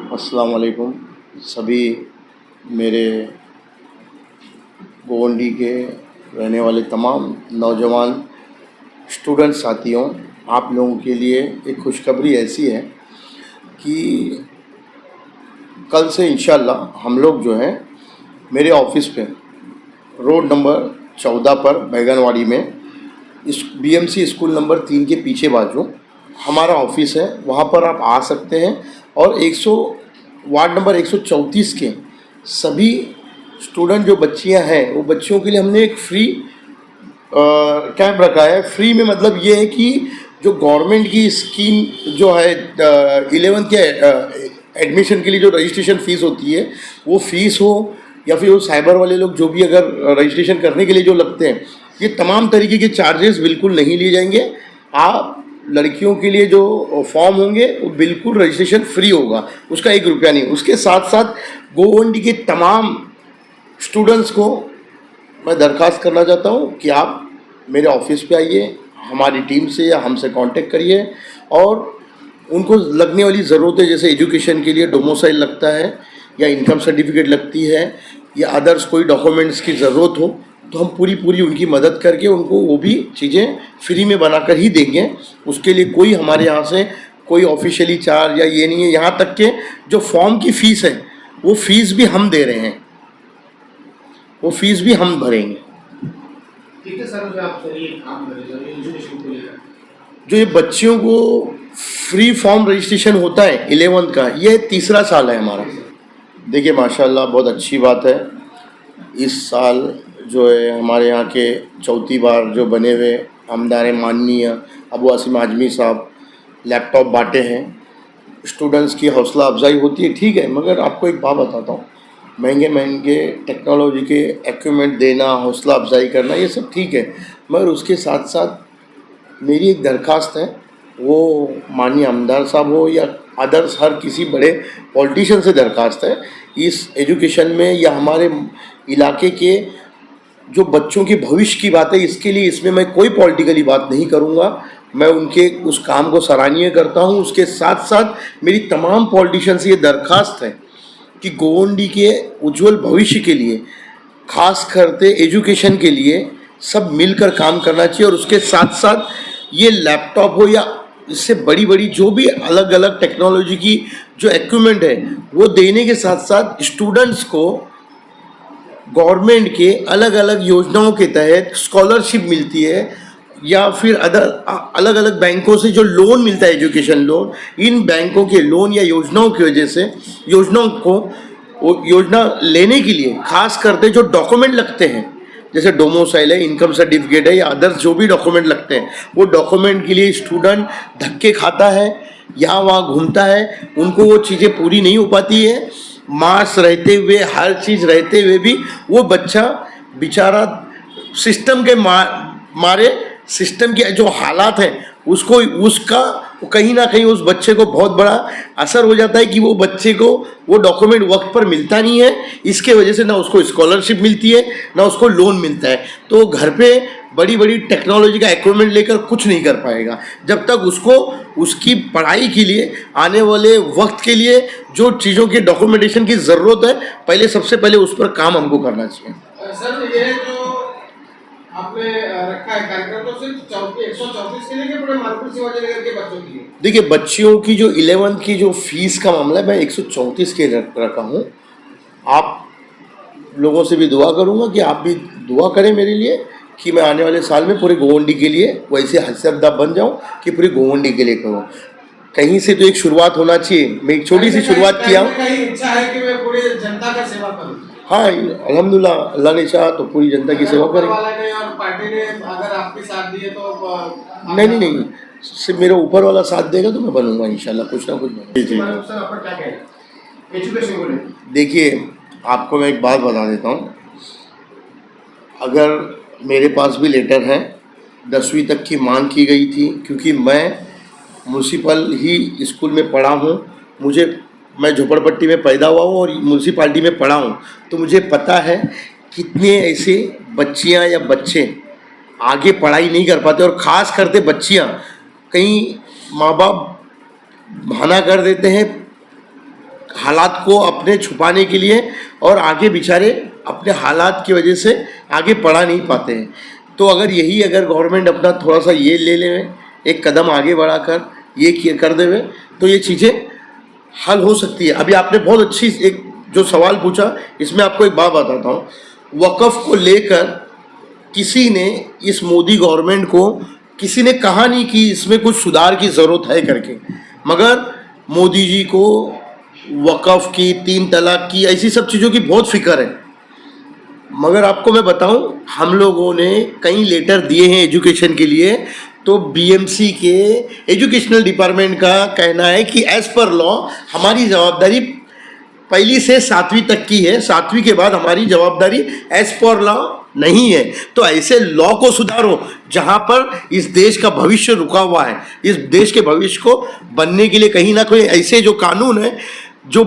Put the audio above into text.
अस्सलाम वालेकुम सभी मेरे गोवंडी के रहने वाले तमाम नौजवान स्टूडेंट साथियों, आप लोगों के लिए एक खुशखबरी ऐसी है कि कल से इंशाल्लाह हम लोग जो है मेरे ऑफिस पे रोड नंबर 14 पर बैगनवाड़ी में इस बीएमसी स्कूल नंबर 3 के पीछे बाजू हमारा ऑफिस है। वहाँ पर आप आ सकते हैं और 100 वार्ड नंबर 134 के सभी स्टूडेंट जो बच्चियां हैं वो बच्चियों के लिए हमने एक फ्री कैंप रखा है। फ्री में मतलब ये है कि जो गवर्नमेंट की स्कीम जो है 11th के एडमिशन के लिए जो रजिस्ट्रेशन फ़ीस होती है वो फ़ीस हो या फिर वो साइबर वाले लोग जो भी अगर रजिस्ट्रेशन करने के लिए जो लगते हैं, ये तमाम तरीके के चार्जेस बिल्कुल नहीं लिए जाएंगे। आप लड़कियों के लिए जो फॉर्म होंगे वो बिल्कुल रजिस्ट्रेशन फ्री होगा, उसका 1 रुपया नहीं। उसके साथ साथ गोवंडी के तमाम स्टूडेंट्स को मैं दरख्वास्त करना चाहता हूँ कि आप मेरे ऑफिस पे आइए, हमारी टीम से या हमसे कांटेक्ट करिए और उनको लगने वाली ज़रूरतें जैसे एजुकेशन के लिए डोमिसाइल लगता है या इनकम सर्टिफिकेट लगती है या अदर्स कोई डॉक्यूमेंट्स की ज़रूरत हो तो हम पूरी उनकी मदद करके उनको वो भी चीज़ें फ्री में बनाकर ही देंगे। उसके लिए कोई हमारे यहाँ से कोई ऑफिशियली चार्ज या ये नहीं है। यहाँ तक के जो फॉर्म की फ़ीस है वो फ़ीस भी हम दे रहे हैं, वो फीस भी हम भरेंगे। ठीक है सर, आप ये काम करें एजुकेशन को लेकर जो ये बच्चियों को फ्री फॉर्म रजिस्ट्रेशन होता है 11th का, ये 3रा साल है हमारा। देखिए माशाल्लाह बहुत अच्छी बात है। इस साल जो है हमारे यहाँ के 4थी बार जो बने हुए आमदार माननीय अबू आसिम आजमी साहब लैपटॉप बांटे हैं। स्टूडेंट्स की हौसला अफजाई होती है, ठीक है, मगर आपको एक बात बताता हूँ, महंगे टेक्नोलॉजी के इक्विपमेंट देना, हौसला अफजाई करना, ये सब ठीक है, मगर उसके साथ साथ मेरी एक दरख्वास्त है, वो माननीय आमदार साहब हो या अदर्स हर किसी बड़े पॉलिटिशियन से दरख्वास्त है, इस एजुकेशन में या हमारे इलाके के जो बच्चों के भविष्य की बात है, इसके लिए इसमें मैं कोई पॉलिटिकली बात नहीं करूँगा। मैं उनके उस काम को सराहनीय करता हूँ। उसके साथ साथ मेरी तमाम पॉलिटिशियन से ये दरख्वास्त है कि गोवंडी के उज्जवल भविष्य के लिए, खास करते एजुकेशन के लिए सब मिलकर काम करना चाहिए। और उसके साथ साथ ये लैपटॉप हो या इससे बड़ी जो भी अलग अलग टेक्नोलॉजी की जो इक्विपमेंट है वो देने के साथ साथ स्टूडेंट्स को गवर्नमेंट के अलग अलग योजनाओं के तहत स्कॉलरशिप मिलती है या फिर अलग अलग बैंकों से जो लोन मिलता है एजुकेशन लोन, इन बैंकों के लोन या योजनाओं की वजह से योजनाओं को योजना लेने के लिए खास करते जो डॉक्यूमेंट लगते हैं जैसे डोमिसाइल है, इनकम सर्टिफिकेट है या अदर्स जो भी डॉक्यूमेंट लगते हैं, वो डॉक्यूमेंट के लिए स्टूडेंट धक्के खाता है, यहाँ वहाँ घूमता है, उनको वो चीज़ें पूरी नहीं हो पाती है। मार्क्स रहते हुए, हर चीज़ रहते हुए भी वो बच्चा बेचारा सिस्टम के मारे सिस्टम के जो हालात हैं उसका कहीं ना कहीं उस बच्चे को बहुत बड़ा असर हो जाता है कि वो बच्चे को वो डॉक्यूमेंट वक्त पर मिलता नहीं है। इसके वजह से ना उसको स्कॉलरशिप मिलती है ना उसको लोन मिलता है, तो घर पे बड़ी टेक्नोलॉजी का इक्विपमेंट लेकर कुछ नहीं कर पाएगा जब तक उसको उसकी पढ़ाई के लिए आने वाले वक्त के लिए जो चीज़ों की डॉक्यूमेंटेशन की ज़रूरत है, पहले सबसे पहले उस पर काम हमको करना चाहिए। सर ये जो आपने रखा है कार्यक्रम तो सिर्फ 134 के लिए पूरे मालपुर शिवाजी नगर के बच्चों के लिए? देखिए बच्चियों की जो 11th की जो फीस का मामला है मैं 134 के रखा हूँ। आप लोगों से भी दुआ करूँगा कि आप भी दुआ करें मेरे लिए कि मैं आने वाले साल में पूरे गोवंडी के लिए वैसे हसरदा बन जाऊँ कि पूरी गोवंडी के लिए करूँ। कहीं से तो एक शुरुआत होना चाहिए। मैं एक छोटी सी शुरुआत किया हूँ। इच्छा है कि मैं पूरी जनता का सेवा करूँ। हाँ अल्हम्दुलिल्लाह, अल्लाह ने चाहा तो पूरी जनता की सेवा करेंगे। और पार्टी ने अगर आपके साथ दिए तो नहीं, सिर्फ मेरा ऊपर वाला साथ देगा तो मैं बनूंगा इंशाल्लाह, कुछ ना कुछ बनूंगा। देखिए आपको मैं एक बात बता देता हूँ, अगर मेरे पास भी लेटर हैं 10वीं तक की मांग की गई थी, क्योंकि मैं म्यूनसिपल ही स्कूल में पढ़ा हूँ, मैं झोपड़पट्टी में पैदा हुआ हूँ और म्यूनसिपाल्टी में पढ़ा हूँ, तो मुझे पता है कितने ऐसे बच्चियाँ या बच्चे आगे पढ़ाई नहीं कर पाते। और ख़ास करते बच्चियाँ, कहीं माँ बाप बहाना कर देते हैं हालात को अपने छुपाने के लिए, और आगे बेचारे अपने हालात की वजह से आगे बढ़ा नहीं पाते हैं। तो अगर गवर्नमेंट अपना थोड़ा सा ये ले ले, एक कदम आगे बढ़ाकर ये कर देवे, तो ये चीज़ें हल हो सकती है। अभी आपने बहुत अच्छी एक जो सवाल पूछा, इसमें आपको एक बात बताता हूँ। वक़्फ़ को लेकर किसी ने, इस मोदी गवर्नमेंट को किसी ने कहा नहीं कि इसमें कुछ सुधार की ज़रूरत है करके, मगर मोदी जी को वक़्फ़ की, 3 तलाक की, ऐसी सब चीज़ों की बहुत फ़िक्र है। मगर आपको मैं बताऊं, हम लोगों ने कई लेटर दिए हैं एजुकेशन के लिए, तो बीएमसी के एजुकेशनल डिपार्टमेंट का कहना है कि एज़ पर लॉ हमारी जवाबदारी पहली से 7वीं तक की है, 7वीं के बाद हमारी जवाबदारी एज़ पर लॉ नहीं है। तो ऐसे लॉ को सुधारो जहां पर इस देश का भविष्य रुका हुआ है। इस देश के भविष्य को बनने के लिए कहीं ना कहीं ऐसे जो कानून है जो